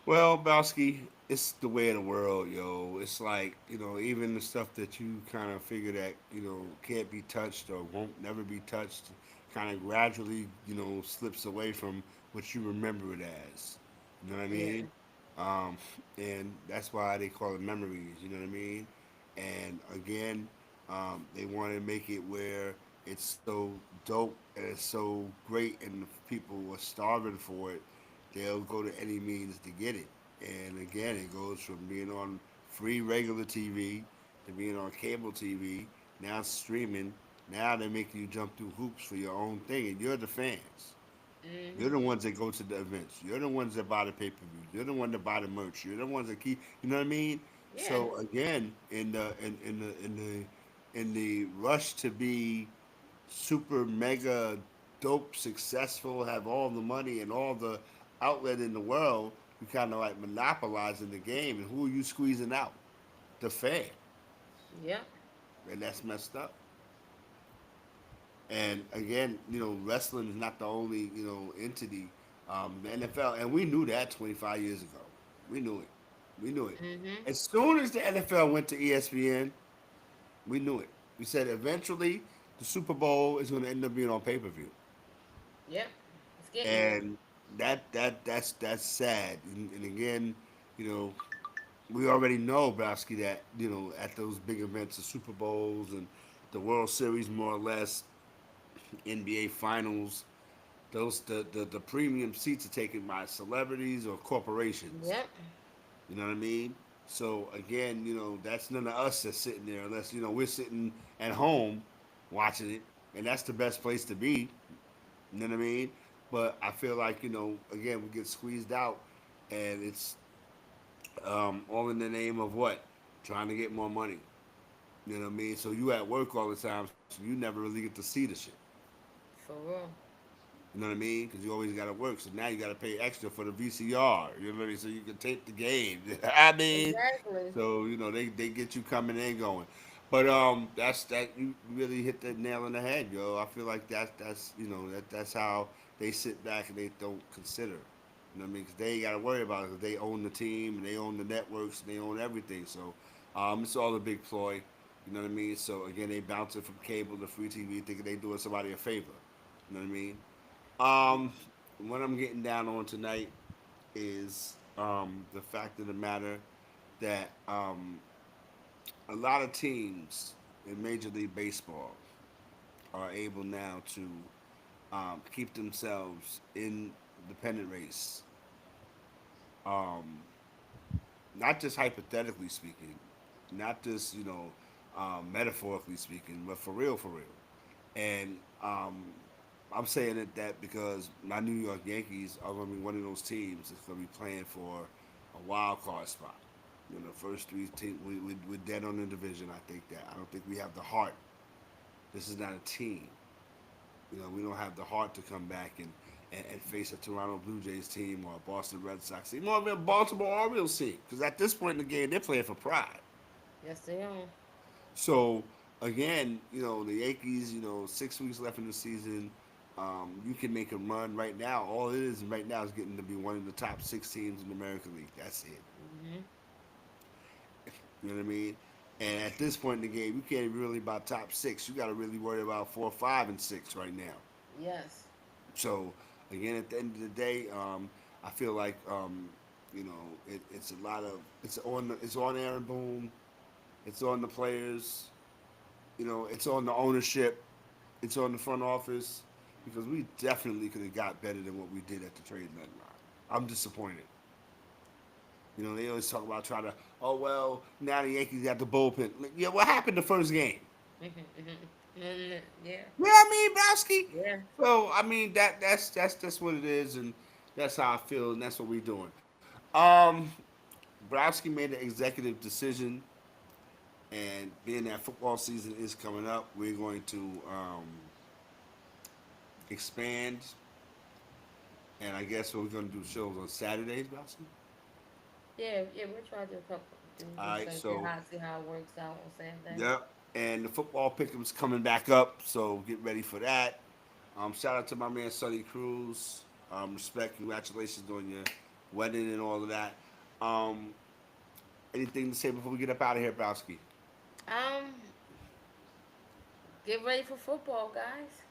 Well, Bowski, it's the way of the world, yo. It's like, even the stuff that you kind of figure that, can't be touched or won't never be touched, kind of gradually, slips away from what you remember it as. You know what I Yeah. mean? Um, and that's why they call it memories, you know what I mean? And again, they want to make it where it's so dope and it's so great and the people are starving for it, they'll go to any means to get it. And again, it goes from being on free regular TV to being on cable TV. Now it's streaming. Now they're making you jump through hoops for your own thing, and you're the fans. You're Mhm. the ones that go to the events. You're the ones that buy the pay per view. You're the one that buy the merch. You're the ones that keep. You know what I mean? Yeah. So again, in the rush to be super mega dope successful, have all the money and all the outlet in the world, you kind of like monopolizing the game. And who are you squeezing out? The fan, Yep. and that's messed up. And again, wrestling is not the only entity. The NFL, and we knew that 25 years ago. We knew it. We knew it. Mhm. As soon as the NFL went to ESPN, we knew it. We said eventually the Super Bowl is going to end up being on pay per view, Yep. It's getting there. and that's sad. And again, you know, we already know, Browski, that at those big events, the Super Bowls and the World Series, more or less, NBA Finals, the premium seats are taken by celebrities or corporations. Yep. You know what I mean? So again, that's none of us that's sitting there unless we're sitting at home watching it, and that's the best place to be. You know what I mean? But I feel like again, we get squeezed out, and it's all in the name of what? Trying to get more money. You know what I mean? So you at work all the time, so you never really get to see the shit. For real. You know what I mean? Because you always got to work. So now you got to pay extra for the VCR. You know what I mean? So you can tape the game. I mean, Exactly. so they get you coming and going. But that's you really hit the nail on the head, yo. I feel like that's that's how they sit back and they don't consider. You know what I mean? Because they ain't got to worry about it. 'Cause they own the team and they own the networks and they own everything. So it's all a big ploy. You know what I mean? So again, they bounce it from cable to free TV, thinking they doing somebody a favor. You know what I mean? Um, what I'm getting down on tonight is the fact of the matter that a lot of teams in Major League Baseball are able now to keep themselves in the pennant race. Um, not just hypothetically speaking, not just metaphorically speaking, but for real, for real. And I'm saying it that because my New York Yankees are going to be one of those teams that's going to be playing for a wild card spot. You know, first three teams, we're dead on the division. I think that. I don't think we have the heart. This is not a team. You know, we don't have the heart to come back and face a Toronto Blue Jays team or a Boston Red Sox team or a Baltimore Orioles team. Because at this point in the game, they're playing for pride. Yes, they are. So again, the Yankees, 6 weeks left in the season. You can make a run right now. All it is right now is getting to be one of the top six teams in the American League. That's it. Hmm. You know what I mean? And at this point in the game, you can't really about top six. You got to really worry about 4, 5, and 6 right now. Yes. So again, at the end of the day, I feel like it's a lot of it's on Aaron Boone, it's on the players, it's on the ownership, it's on the front office because we definitely could have got better than what we did at the trade deadline. I'm disappointed. They always talk about trying to, oh well, now the Yankees got the bullpen. Like, yeah, what happened the first game? Yeah. You know what I mean, Browski? Yeah. So I mean that's what it is, and that's how I feel, and that's what we're doing. Um, Browski made an executive decision, and being that football season is coming up, we're going to expand, and I guess we're going to do shows on Saturdays, Browski. Yeah. Yeah. We'll try to do a couple. All Do right, some so see how it works out on Saturday. yep, and the football pick'em's coming back up, so get ready for that. Shout out to my man Sonny Cruz. Respect, congratulations on your wedding and all of that. Um, Anything to say before we get up out of here, Browski? Um. Get ready for football, guys.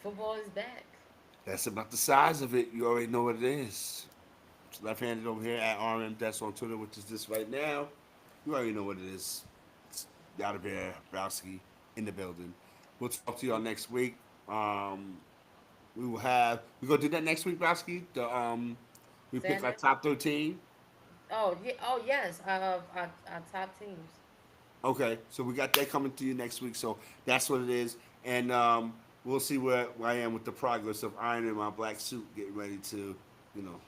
Football is back. That's about the size of it. You already know what it is. It's left-handed over here at RM. That's on Twitter, which is this right now. You already know what it is. It's out of here, Browski, in the building. We'll talk to y'all next week. We gonna do that next week, Browski. We pick our Saturday. top 13. Oh yeah. Oh yes. Our top teams. Okay, so we got that coming to you next week. So that's what it is, and we'll see where I am with the progress of ironing my black suit, getting ready to, you know,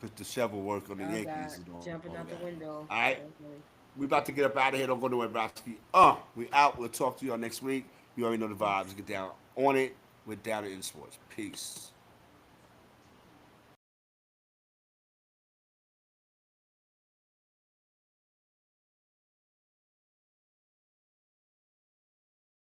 put the shovel work on the Oh Yankees God, and all jumping of out the that. window. All right, Okay. we about to get up out of here. Don't go nowhere, Browski. We out. We'll talk to y'all next week. You already know the vibes. Get down on it. We're down in sports. Peace.